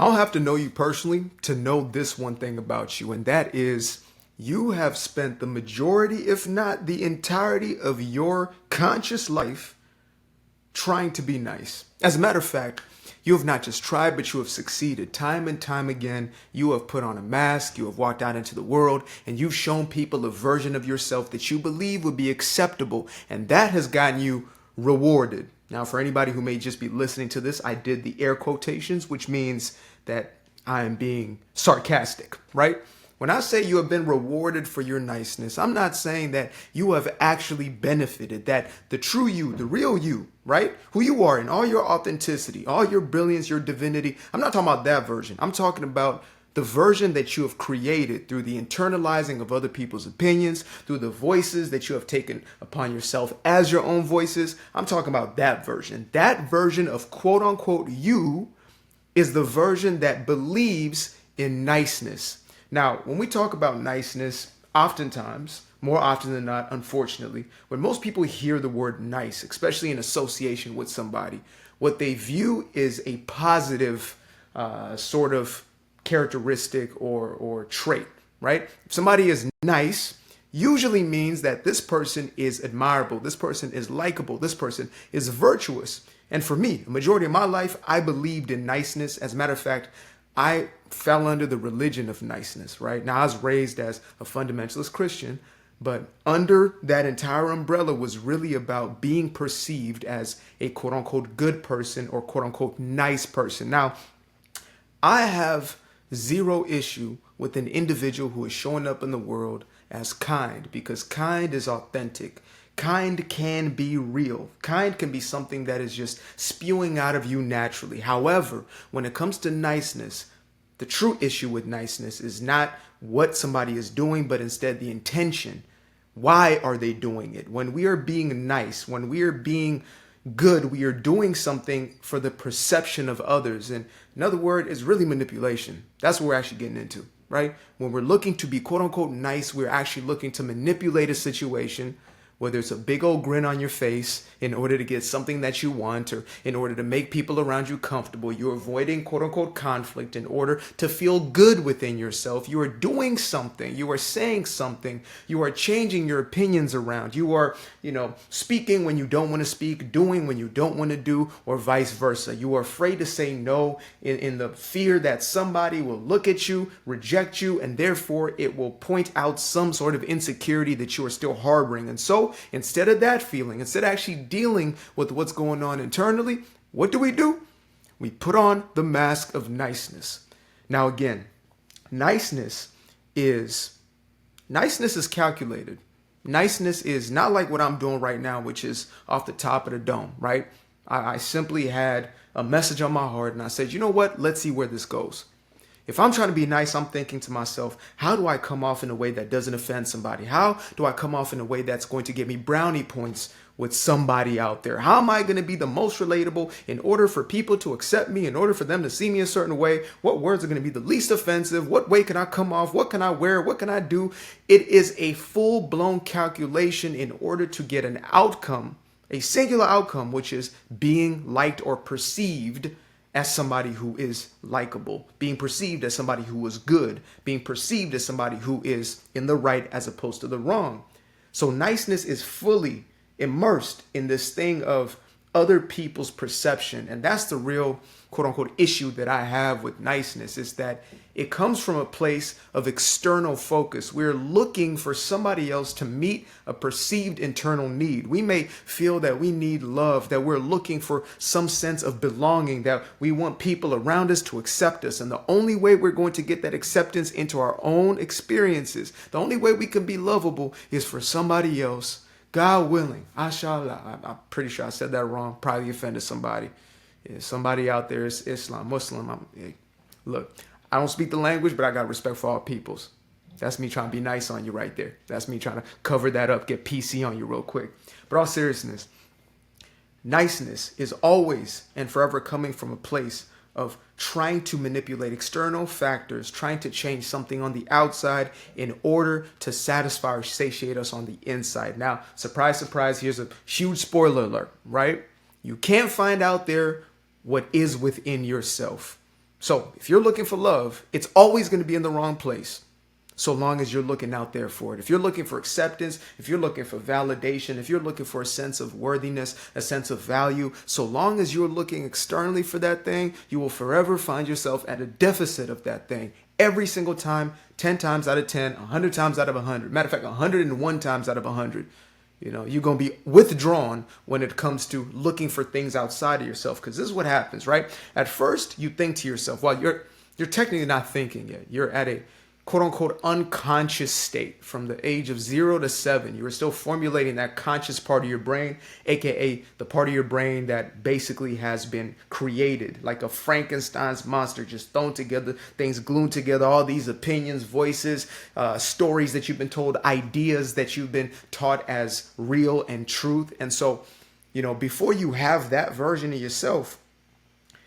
I don't have to know you personally to know this one thing about you, and that is you have spent the majority, if not the entirety of your conscious life trying to be nice. As a matter of fact, you have not just tried, but you have succeeded. Time and time again, you have put on a mask, you have walked out into the world, and you've shown people a version of yourself that you believe would be acceptable, and that has gotten you rewarded. Now, for anybody who may just be listening to this, I did the air quotations, which means that I am being sarcastic, right? When I say you have been rewarded for your niceness, I'm not saying that you have actually benefited, that the true you, the real you, right? Who you are in all your authenticity, all your brilliance, your divinity. I'm not talking about that version. I'm talking about the version that you have created through the internalizing of other people's opinions, through the voices that you have taken upon yourself as your own voices. I'm talking about that version. That version of quote unquote you is the version that believes in niceness. Now, when we talk about niceness, oftentimes, more often than not, unfortunately, when most people hear the word nice, especially in association with somebody, what they view is a positive sort of characteristic or trait, right? If somebody is nice, usually means that this person is admirable, this person is likable, this person is virtuous. And for me, the majority of my life, I believed in niceness. As a matter of fact, I fell under the religion of niceness, right? Now, I was raised as a fundamentalist Christian, but under that entire umbrella was really about being perceived as a quote unquote good person or quote unquote nice person. Now, I have zero issue with an individual who is showing up in the world as kind, because kind is authentic. Kind can be real. Kind can be something that is just spewing out of you naturally. However, when it comes to niceness, the true issue with niceness is not what somebody is doing, but instead the intention. Why are they doing it? When we are being nice, when we are being good, we are doing something for the perception of others. And another word is really manipulation. That's what we're actually getting into, right? When we're looking to be quote unquote nice, we're actually looking to manipulate a situation, whether it's a big old grin on your face in order to get something that you want or in order to make people around you comfortable. You're avoiding quote unquote conflict in order to feel good within yourself. You are doing something. You are saying something. You are changing your opinions around. You are, speaking when you don't want to speak, doing when you don't want to do, or vice versa. You are afraid to say no in the fear that somebody will look at you, reject you, and therefore it will point out some sort of insecurity that you are still harboring. And so instead of that feeling, instead of actually dealing with what's going on internally, what do? We put on the mask of niceness. Now again, niceness is calculated. Niceness is not like what I'm doing right now, which is off the top of the dome, right? I simply had a message on my heart and I said, you know what? Let's see where this goes. If I'm trying to be nice, I'm thinking to myself, how do I come off in a way that doesn't offend somebody? How do I come off in a way that's going to give me brownie points with somebody out there? How am I going to be the most relatable in order for people to accept me, in order for them to see me a certain way? What words are going to be the least offensive? What way can I come off? What can I wear? What can I do? It is a full-blown calculation in order to get an outcome, a singular outcome, which is being liked or perceived as somebody who is likable, being perceived as somebody who is good, being perceived as somebody who is in the right as opposed to the wrong. So niceness is fully immersed in this thing of other people's perception. And that's the real quote unquote issue that I have with niceness, is that it comes from a place of external focus. We're looking for somebody else to meet a perceived internal need. We may feel that we need love, that we're looking for some sense of belonging, that we want people around us to accept us. And the only way we're going to get that acceptance into our own experiences, the only way we can be lovable is for somebody else, God willing, Ashallah. I'm pretty sure I said that wrong, probably offended somebody. Yeah, somebody out there is Islam, Muslim. Look, I don't speak the language, but I got respect for all peoples. That's me trying to be nice on you right there. That's me trying to cover that up, get PC on you real quick. But all seriousness, niceness is always and forever coming from a place of trying to manipulate external factors, trying to change something on the outside in order to satisfy or satiate us on the inside. Now, surprise, surprise, here's a huge spoiler alert, right? You can't find out there what is within yourself. So if you're looking for love, it's always going to be in the wrong place, so long as you're looking out there for it. If you're looking for acceptance, if you're looking for validation, if you're looking for a sense of worthiness, a sense of value, so long as you're looking externally for that thing, you will forever find yourself at a deficit of that thing every single time, 10 times out of 10, 100 times out of 100. Matter of fact, 101 times out of 100. You know, you're going to be withdrawn when it comes to looking for things outside of yourself, because this is what happens, right? At first, you think to yourself, well, you're technically not thinking yet. You're at a quote unquote unconscious state from the age of 0 to 7. You are still formulating that conscious part of your brain, aka the part of your brain that basically has been created like a Frankenstein's monster, just thrown together, things glued together, all these opinions, voices, stories that you've been told, ideas that you've been taught as real and truth. And so, you know, before you have that version of yourself,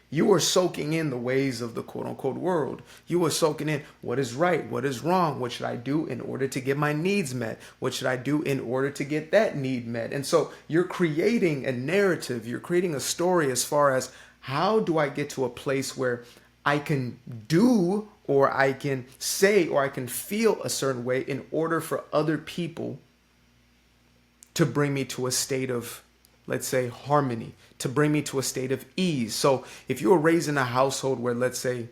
you are soaking in the ways of the quote unquote world. You are soaking in what is right, what is wrong, what should I do in order to get my needs met? What should I do in order to get that need met? And so you're creating a narrative, you're creating a story as far as how do I get to a place where I can do or I can say or I can feel a certain way in order for other people to bring me to a state of, let's say, harmony, to bring me to a state of ease. So if you were raised in a household where, let's say,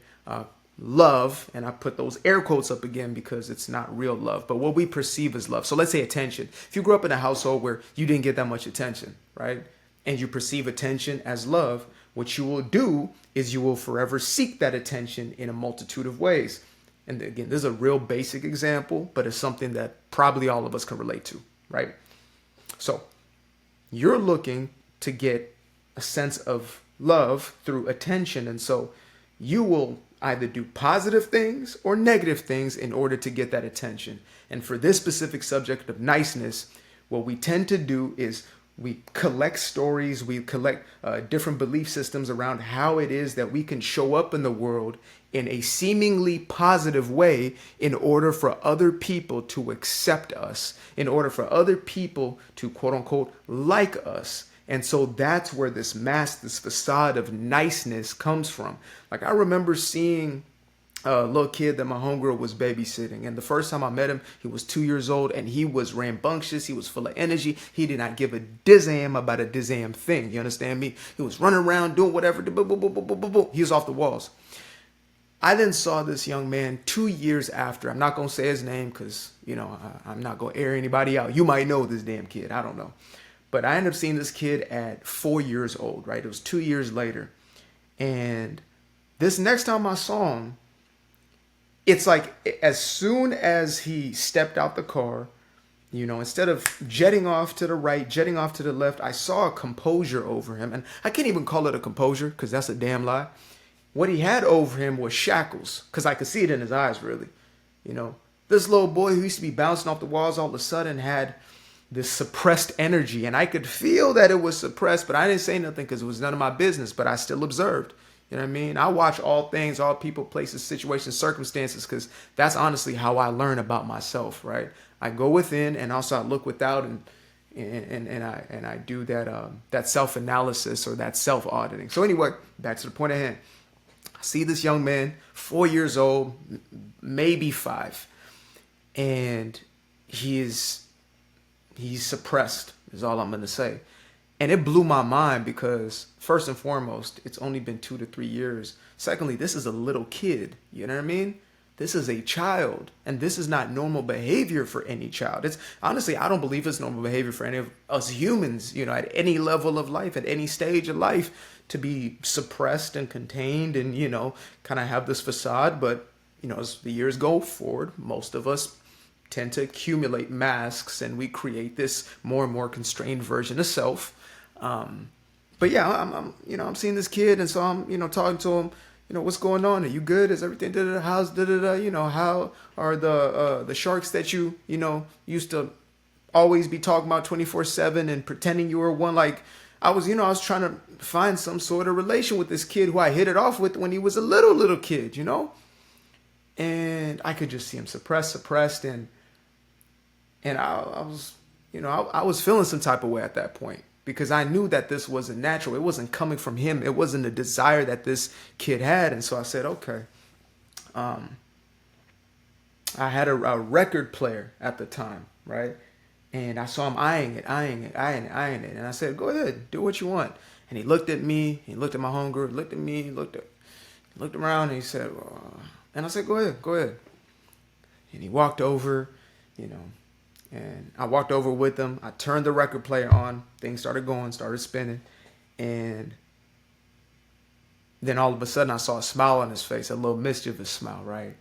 love, and I put those air quotes up again because it's not real love, but what we perceive as love. So let's say attention. If you grew up in a household where you didn't get that much attention, right? And you perceive attention as love, what you will do is you will forever seek that attention in a multitude of ways. And again, this is a real basic example, but it's something that probably all of us can relate to, right? So you're looking to get a sense of love through attention. And so you will either do positive things or negative things in order to get that attention. And for this specific subject of niceness, what we tend to do is we collect stories, we collect different belief systems around how it is that we can show up in the world in a seemingly positive way in order for other people to accept us, in order for other people to quote unquote like us. And so that's where this mask, this facade of niceness comes from. Like I remember seeing a little kid that my homegirl was babysitting. And the first time I met him, he was 2 years old and he was rambunctious. He was full of energy. He did not give a dizzam about a dizzam thing. You understand me? He was running around doing whatever. He was off the walls. I then saw this young man 2 years after. I'm not going to say his name because, you know, I'm not going to air anybody out. You might know this damn kid. I don't know. But I ended up seeing this kid at 4 years old, right? It was 2 years later. And this next time I saw him, it's like as soon as he stepped out the car, you know, instead of jetting off to the right, jetting off to the left, I saw a composure over him. And I can't even call it a composure because that's a damn lie. What he had over him was shackles, because I could see it in his eyes, really. You know, this little boy who used to be bouncing off the walls all of a sudden had this suppressed energy. And I could feel that it was suppressed, but I didn't say nothing because it was none of my business, but I still observed. You know what I mean? I watch all things, all people, places, situations, circumstances, because that's honestly how I learn about myself, right? I go within and also I look without and I do that self-analysis or that self-auditing. So anyway, back to the point at hand. I see this young man, 4 years old, maybe 5, and he's suppressed is all I'm going to say. And it blew my mind because, first and foremost, it's only been 2 to 3 years. Secondly, this is a little kid. You know what I mean? This is a child. And this is not normal behavior for any child. It's honestly, I don't believe it's normal behavior for any of us humans, you know, at any level of life, at any stage of life, to be suppressed and contained and, you know, kind of have this facade. But, you know, as the years go forward, most of us tend to accumulate masks and we create this more and more constrained version of self. But yeah, I'm seeing this kid, and so I'm, talking to him, what's going on? Are you good? Is everything, how's, how are the sharks that you used to always be talking about 24/7 and pretending you were one? Like I was trying to find some sort of relation with this kid who I hit it off with when he was a little kid, and I could just see him suppressed, and I was, I was feeling some type of way at that point. because I knew that this wasn't natural. It wasn't coming from him. It wasn't a desire that this kid had. And so I said, okay. I had a record player at the time, right? And I saw him eyeing it. And I said, go ahead, do what you want. And he looked at me, he looked at my homegirl, he looked at me, he looked around, and he said, and I said, go ahead. And he walked over, and I walked over with him. I turned the record player on. Things started going, started spinning. And then all of a sudden I saw a smile on his face, a little mischievous smile, right?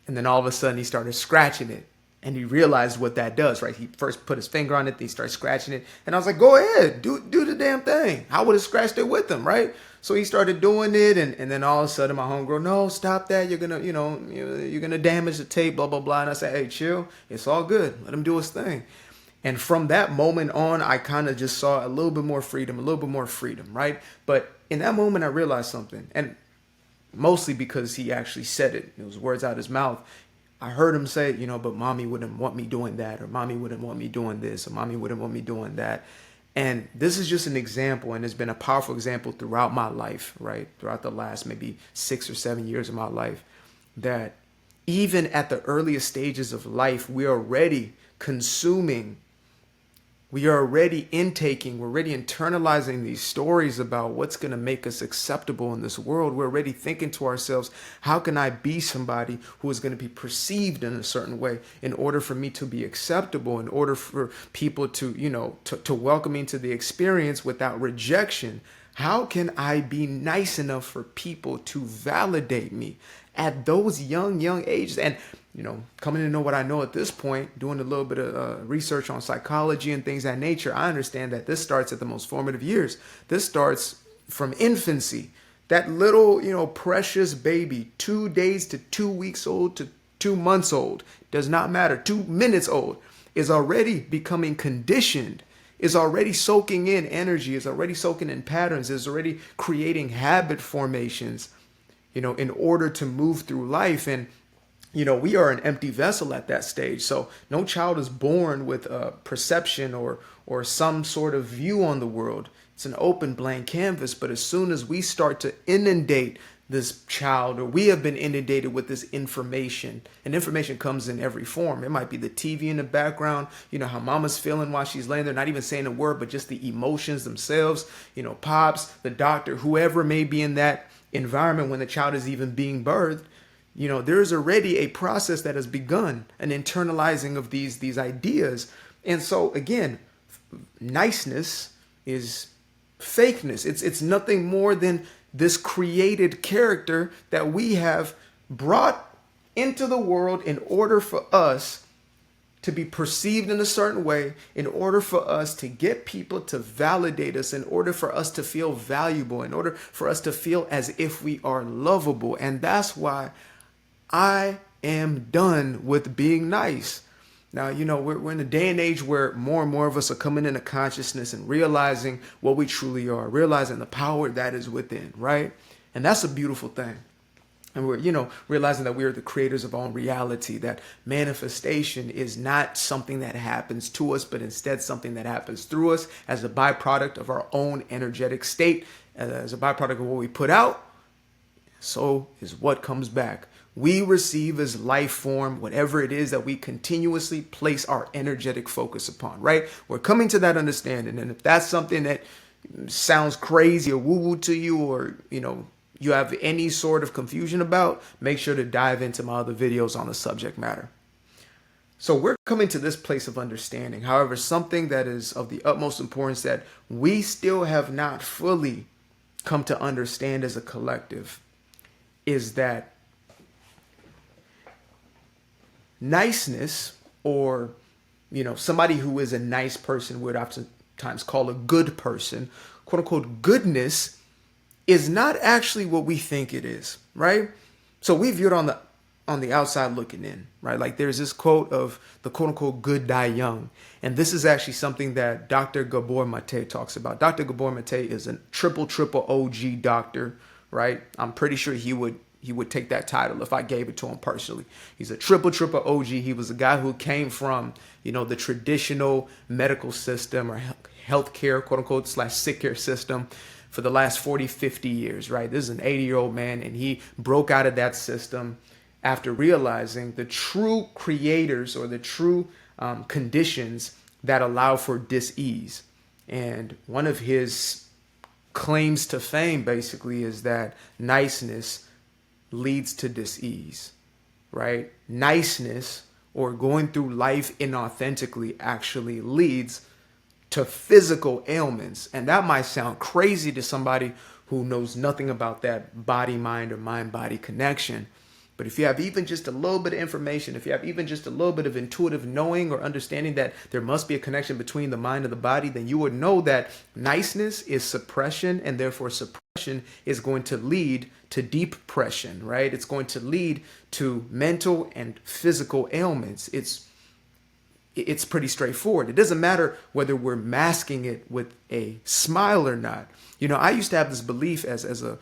And then all of a sudden he started scratching it. And he realized what that does, right? He first put his finger on it, then he started scratching it. And I was like, go ahead, do the damn thing. I would have scratched it with him, right? So he started doing it, and then all of a sudden my homegirl, no, stop that. You're gonna damage the tape, blah, blah, blah. And I said, hey, chill. It's all good. Let him do his thing. And from that moment on, I kind of just saw a little bit more freedom, right? But in that moment, I realized something. And mostly because he actually said it. It was words out of his mouth. I heard him say, but mommy wouldn't want me doing that, or mommy wouldn't want me doing this, or mommy wouldn't want me doing that. And this is just an example, and it's been a powerful example throughout my life, right? Throughout the last maybe 6 or 7 years of my life, that even at the earliest stages of life, we are already consuming, we are already intaking, we're already internalizing these stories about what's going to make us acceptable in this world. We're already thinking to ourselves, how can I be somebody who is going to be perceived in a certain way in order for me to be acceptable, in order for people to, to welcome me into the experience without rejection? How can I be nice enough for people to validate me at those young ages? And coming to know what I know at this point, doing a little bit of research on psychology and things of that nature, I understand that this starts at the most formative years. This starts from infancy. That little, precious baby, 2 days to 2 weeks old to 2 months old, does not matter, 2 minutes old, is already becoming conditioned, is already soaking in energy, is already soaking in patterns, is already creating habit formations, in order to move through life. And we are an empty vessel at that stage. So no child is born with a perception or some sort of view on the world. It's an open blank canvas. But as soon as we start to inundate this child, or we have been inundated with this information, and information comes in every form. It might be the TV in the background, how mama's feeling while she's laying there, not even saying a word, but just the emotions themselves, pops, the doctor, whoever may be in that environment when the child is even being birthed. There's already a process that has begun, an internalizing of these ideas. And so again, niceness is fakeness. It's nothing more than this created character that we have brought into the world in order for us to be perceived in a certain way, in order for us to get people to validate us, in order for us to feel valuable, in order for us to feel as if we are lovable. And that's why I am done with being nice. Now, we're in a day and age where more and more of us are coming into consciousness and realizing what we truly are, realizing the power that is within, right? And that's a beautiful thing. And we're, realizing that we are the creators of our own reality, that manifestation is not something that happens to us, but instead something that happens through us as a byproduct of our own energetic state, as a byproduct of what we put out. So is what comes back. We receive as life form whatever it is that we continuously place our energetic focus upon, right? We're coming to that understanding. And if that's something that sounds crazy or woo-woo to you, or, you have any sort of confusion about, make sure to dive into my other videos on the subject matter. So we're coming to this place of understanding. However, something that is of the utmost importance that we still have not fully come to understand as a collective is that niceness, or, somebody who is a nice person, would oftentimes call a good person, quote unquote, goodness is not actually what we think it is, right? So we view it on the outside looking in, right? Like there's this quote of the quote unquote good die young. And this is actually something that Dr. Gabor Mate talks about. Dr. Gabor Mate is a triple OG doctor, right? I'm pretty sure he would take that title if I gave it to him personally. He's a triple OG. He was a guy who came from, the traditional medical system or healthcare, quote unquote, slash sick care system for the last 40, 50 years, right? This is an 80-year-old man, and he broke out of that system after realizing the true creators or the true conditions that allow for dis-ease. And one of his claims to fame basically is that niceness leads to dis-ease, right? Niceness or going through life inauthentically actually leads to physical ailments. And that might sound crazy to somebody who knows nothing about that body-mind or mind-body connection. But if you have even just a little bit of information, if you have even just a little bit of intuitive knowing or understanding that there must be a connection between the mind and the body, then you would know that niceness is suppression, and therefore suppression is going to lead to depression, right? It's going to lead to mental and physical ailments. It's pretty straightforward. It doesn't matter whether we're masking it with a smile or not. You know, I used to have this belief as a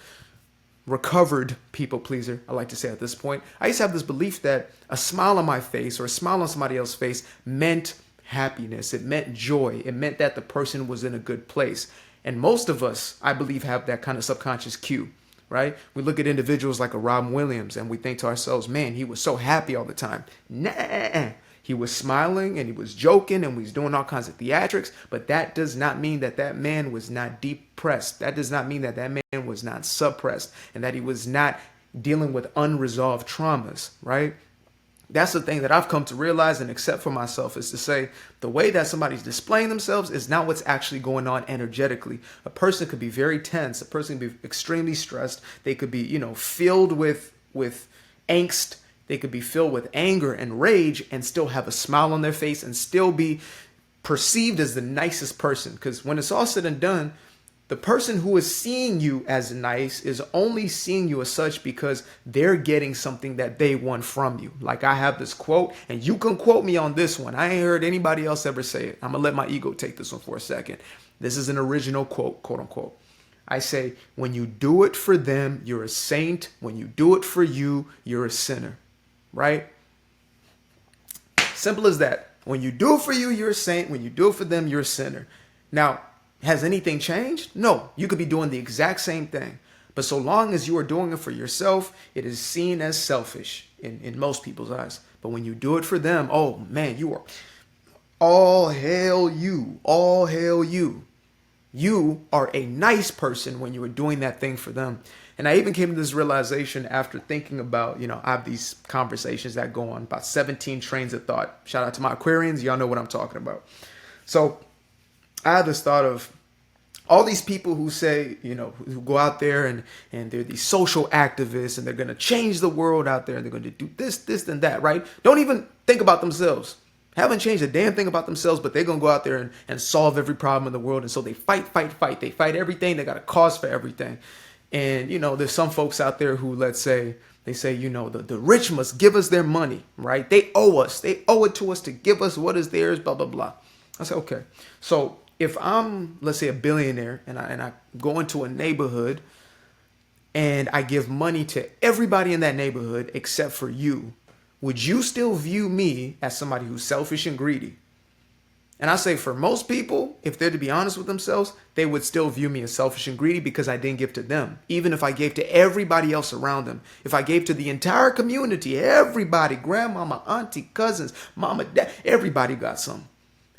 recovered people pleaser, I like to say at this point. I used to have this belief that a smile on my face or a smile on somebody else's face meant happiness. It meant joy. It meant that the person was in a good place. And most of us, I believe, have that kind of subconscious cue, right? We look at individuals like a Robin Williams and we think to ourselves, man, he was so happy all the time. Nah. He was smiling and he was joking and he was doing all kinds of theatrics, but that does not mean that that man was not depressed. That does not mean that that man was not suppressed and that he was not dealing with unresolved traumas, right? That's the thing that I've come to realize and accept for myself, is to say the way that somebody's displaying themselves is not what's actually going on energetically. A person could be very tense. A person could be extremely stressed. They could be, filled with angst. They could be filled with anger and rage and still have a smile on their face and still be perceived as the nicest person. Because when it's all said and done, the person who is seeing you as nice is only seeing you as such because they're getting something that they want from you. Like I have this quote, and you can quote me on this one. I ain't heard anybody else ever say it. I'm going to let my ego take this one for a second. This is an original quote, quote unquote. I say, when you do it for them, you're a saint. When you do it for you, you're a sinner. Right? Simple as that. When you do it for you, you're a saint. When you do it for them, you're a sinner. Now, has anything changed? No. You could be doing the exact same thing. But so long as you are doing it for yourself, it is seen as selfish in most people's eyes. But when you do it for them, oh man, you are all hail you. All hail you. You are a nice person when you are doing that thing for them. And I even came to this realization after thinking about, I have these conversations that go on, about 17 trains of thought. Shout out to my Aquarians. Y'all know what I'm talking about. So I had this thought of all these people who say, who go out there and they're these social activists and they're going to change the world out there and they're going to do this, and that, right? Don't even think about themselves. Haven't changed a damn thing about themselves, but they're going to go out there and solve every problem in the world. And so they fight. They fight everything. They got a cause for everything. And, there's some folks out there who, let's say, they say, the rich must give us their money, right? They owe us. They owe it to us to give us what is theirs, blah, blah, blah. I say, okay. So if I'm, let's say, a billionaire and I go into a neighborhood and I give money to everybody in that neighborhood except for you, would you still view me as somebody who's selfish and greedy? And I say for most people, if they're to be honest with themselves, they would still view me as selfish and greedy because I didn't give to them. Even if I gave to everybody else around them, if I gave to the entire community, everybody, grandmama, auntie, cousins, mama, dad, everybody got some.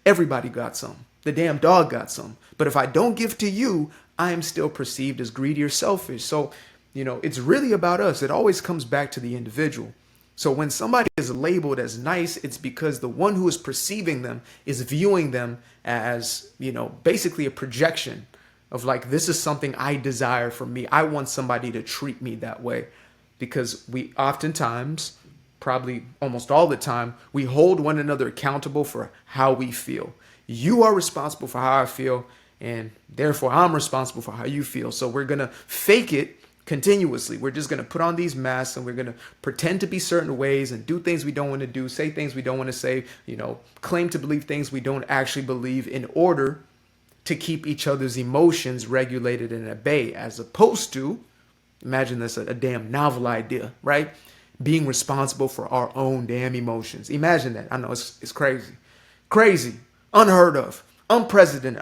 Everybody got some. The damn dog got some. But if I don't give to you, I am still perceived as greedy or selfish. So, it's really about us. It always comes back to the individual. So when somebody is labeled as nice, it's because the one who is perceiving them is viewing them as, basically a projection of like, this is something I desire for me. I want somebody to treat me that way, because we oftentimes, probably almost all the time, we hold one another accountable for how we feel. You are responsible for how I feel, and therefore I'm responsible for how you feel. So we're going to fake it continuously. We're just going to put on these masks and we're going to pretend to be certain ways and do things we don't want to do, say things we don't want to say, claim to believe things we don't actually believe in order to keep each other's emotions regulated and at bay, as opposed to, imagine this, a damn novel idea, right? Being responsible for our own damn emotions. Imagine that. I know it's crazy. Crazy. Unheard of. unprecedented,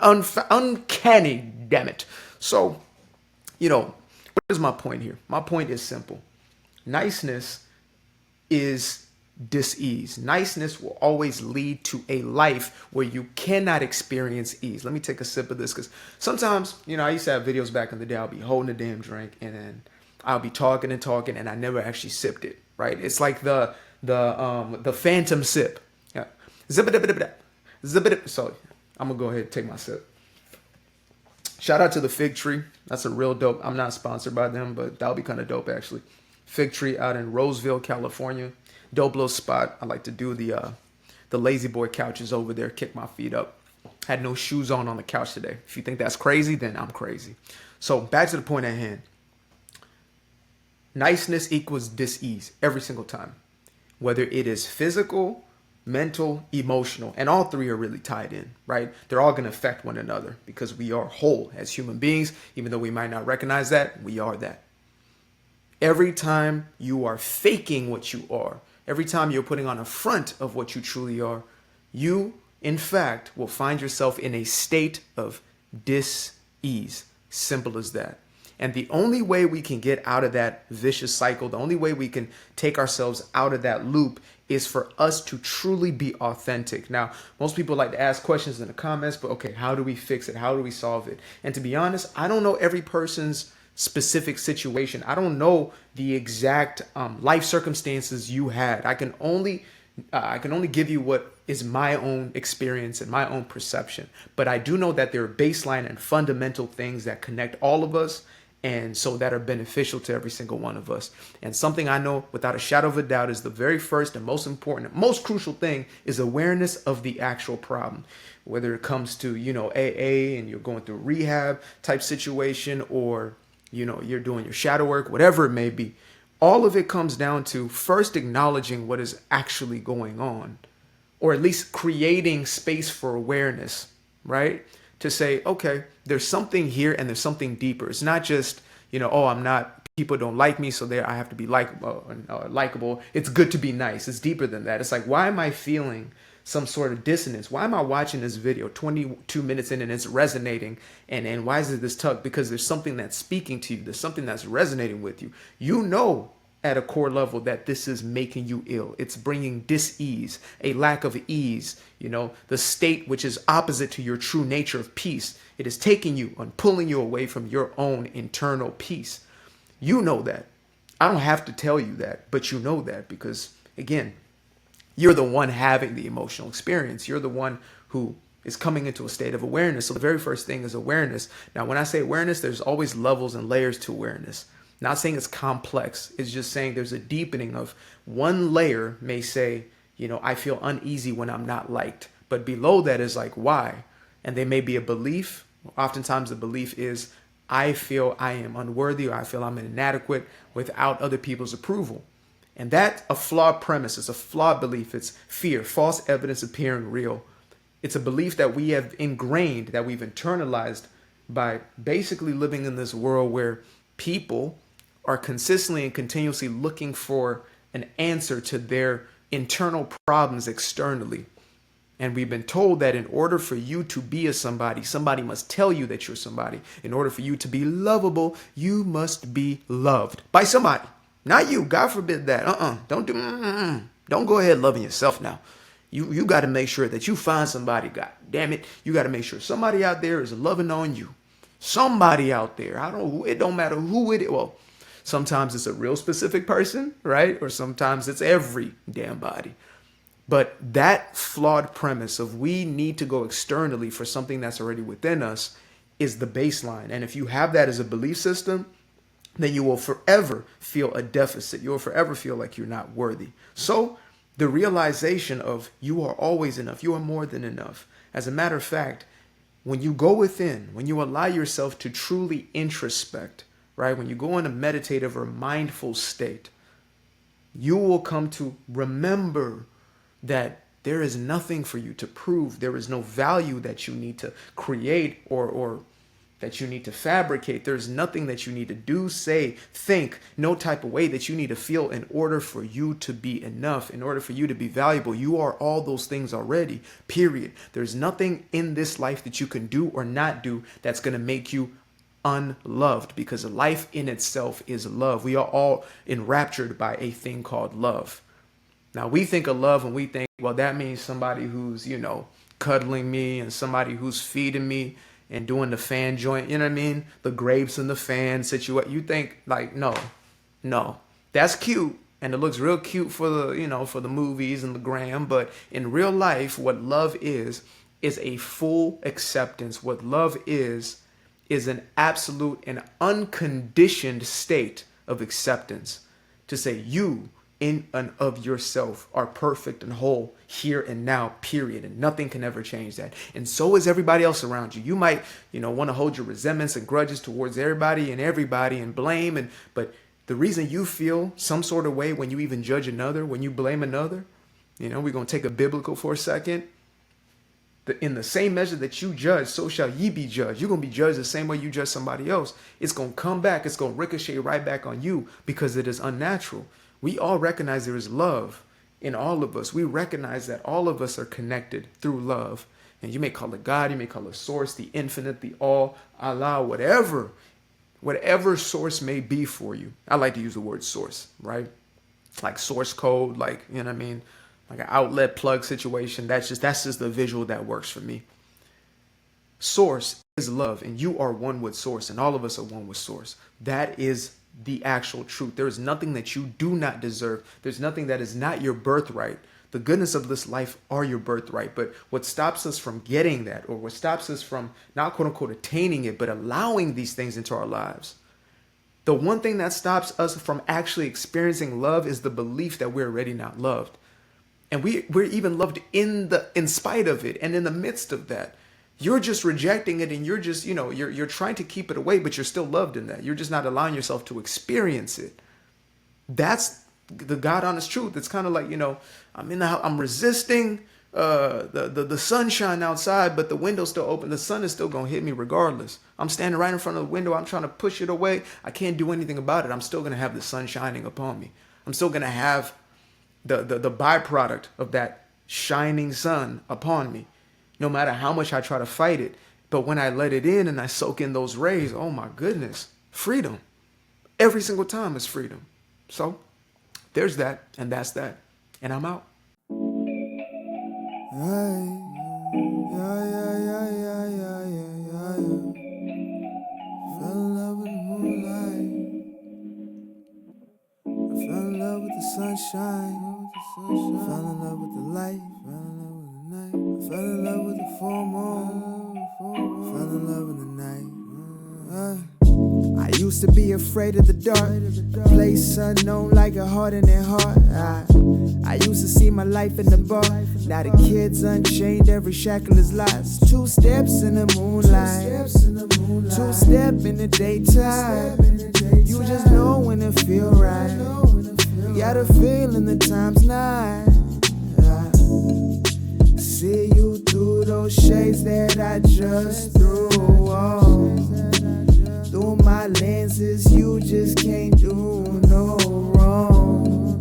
uncanny, damn it. So, what is my point here? My point is simple. Niceness is dis-ease. Niceness will always lead to a life where you cannot experience ease. Let me take a sip of this because sometimes, I used to have videos back in the day. I'll be holding a damn drink and then I'll be talking and talking and I never actually sipped it, right? It's like the phantom sip. Yeah. Zip-a-dip-a-dip. So I'm going to go ahead and take my sip. Shout out to the Fig Tree. That's a real dope. I'm not sponsored by them, but that'll be kind of dope actually. Fig Tree out in Roseville, California. Dope little spot. I like to do the lazy boy couches over there, kick my feet up. Had no shoes on the couch today. If you think that's crazy, then I'm crazy. So back to the point at hand. Niceness equals dis-ease every single time. Whether it is physical, mental, emotional, and all three are really tied in, right? They're all going to affect one another because we are whole as human beings. Even though we might not recognize that, we are that. Every time you are faking what you are, every time you're putting on a front of what you truly are, you, in fact, will find yourself in a state of dis-ease. Simple as that. And the only way we can get out of that vicious cycle, the only way we can take ourselves out of that loop is for us to truly be authentic. Now, most people like to ask questions in the comments, but okay, how do we fix it? How do we solve it? And to be honest, I don't know every person's specific situation. I don't know the exact life circumstances you had. I can only give you what is my own experience and my own perception. But I do know that there are baseline and fundamental things that connect all of us, and so that are beneficial to every single one of us. And something I know without a shadow of a doubt is the very first and most important, most crucial thing is awareness of the actual problem. Whether it comes to, AA and you're going through rehab type situation, or you're doing your shadow work, whatever it may be, all of it comes down to first acknowledging what is actually going on, or at least creating space for awareness, right? To say, okay, there's something here and there's something deeper. It's not just, people don't like me, so there I have to be likable. It's good to be nice. It's deeper than that. It's like, why am I feeling some sort of dissonance? Why am I watching this video 22 minutes in and it's resonating? And why is it this tug? Because there's something that's speaking to you. There's something that's resonating with you. At a core level that this is making you ill. It's bringing dis-ease, a lack of ease, the state which is opposite to your true nature of peace. It is taking you and pulling you away from your own internal peace. You know that. I don't have to tell you that, but you know that because, again, you're the one having the emotional experience. You're the one who is coming into a state of awareness. So the very first thing is awareness. Now, when I say awareness, there's always levels and layers to awareness. Not saying it's complex. It's just saying there's a deepening of one layer may say, I feel uneasy when I'm not liked. But below that is like, why? And there may be a belief. Oftentimes the belief is, I feel I am unworthy, or I feel I'm inadequate without other people's approval. And that's a flawed premise. It's a flawed belief. It's fear, false evidence appearing real. It's a belief that we have ingrained, that we've internalized by basically living in this world where people are consistently and continuously looking for an answer to their internal problems externally. And we've been told that in order for you to be a somebody, somebody must tell you that you're somebody. In order for you to be lovable, you must be loved by somebody. Not you. God forbid that. Don't go ahead loving yourself now. You got to make sure that you find somebody. God damn it. You got to make sure somebody out there is loving on you. Somebody out there. It don't matter who it is. Well, sometimes it's a real specific person, right? Or sometimes it's every damn body. But that flawed premise of we need to go externally for something that's already within us is the baseline. And if you have that as a belief system, then you will forever feel a deficit. You will forever feel like you're not worthy. So the realization of you are always enough, you are more than enough. As a matter of fact, when you go within, when you allow yourself to truly introspect, right? When you go in a meditative or mindful state, you will come to remember that there is nothing for you to prove. There is no value that you need to create or that you need to fabricate. There's nothing that you need to do, say, think, no type of way that you need to feel in order for you to be enough, in order for you to be valuable. You are all those things already, period. There's nothing in this life that you can do or not do that's going to make you unloved, because life in itself is love. We are all enraptured by a thing called love. Now, we think of love and we think, well, that means somebody who's, cuddling me and somebody who's feeding me and doing the fan joint, you know what I mean? The grapes in the fan situation. You think like, no, that's cute. And it looks real cute for the, for the movies and the gram. But in real life, what love is a full acceptance. What love is an absolute and unconditioned state of acceptance. To say you in and of yourself are perfect and whole here and now, period. And nothing can ever change that. And so is everybody else around you. You might, want to hold your resentments and grudges towards everybody and blame. But the reason you feel some sort of way when you even judge another, when you blame another, we're going to take a biblical for a second. In the same measure that you judge, so shall ye be judged. You're going to be judged the same way you judge somebody else. It's going to come back. It's going to ricochet right back on you because it is unnatural. We all recognize there is love in all of us. We recognize that all of us are connected through love. And you may call it God, you may call it source, the infinite, the all, Allah, whatever source may be for you. I like to use the word source, right? Like source code, like, you know what I mean? Like an outlet plug situation. That's just the visual that works for me. Source is love, and you are one with source, and all of us are one with source. That is the actual truth. There is nothing that you do not deserve. There's nothing that is not your birthright. The goodness of this life are your birthright. But what stops us from getting that, or what stops us from not quote unquote attaining it, but allowing these things into our lives, the one thing that stops us from actually experiencing love is the belief that we're already not loved. And we're even loved in spite of it and in the midst of that. You're just rejecting it, and you're just, you're trying to keep it away, but you're still loved in that. You're just not allowing yourself to experience it. That's the God honest truth. It's kind of like, I'm in the house, I'm resisting the sunshine outside, but the window's still open. The sun is still going to hit me regardless. I'm standing right in front of the window. I'm trying to push it away. I can't do anything about it. I'm still going to have the sun shining upon me. I'm still going to have the byproduct of that shining sun upon me, no matter how much I try to fight it. But when I let it in and I soak in those rays, oh my goodness, freedom. Every single time is freedom. So there's that, and that's that. And I'm out. Fell in love with the moonlight. I fell in love with the sunshine. Fell in love with the light. Fell in love with the night. I fell in love with the full moon. Fell in love with the night. I used to be afraid of the dark, a place unknown like a heart in their heart. I used to see my life in the bar. Now the kids unchained, every shackle is lost. 2 steps in the moonlight, 2 step in the daytime. You just know when it feel right. You got a feeling the time's not. See you through those shades that I just threw on. Through my lenses, you just can't do no wrong.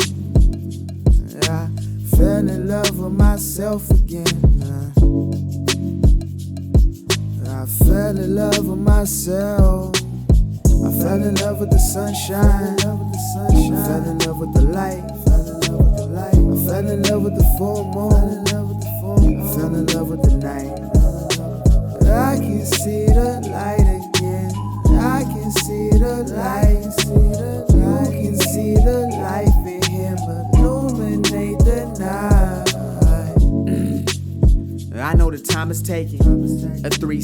I fell in love with myself again. I fell in love with myself. I fell in love with the sunshine. I fell in love with the light. I fell in love with the full moon. I fell in love with the night. I can see the light again. I can see the light. You can see the life in him illuminate the night. I know the time is taking a 3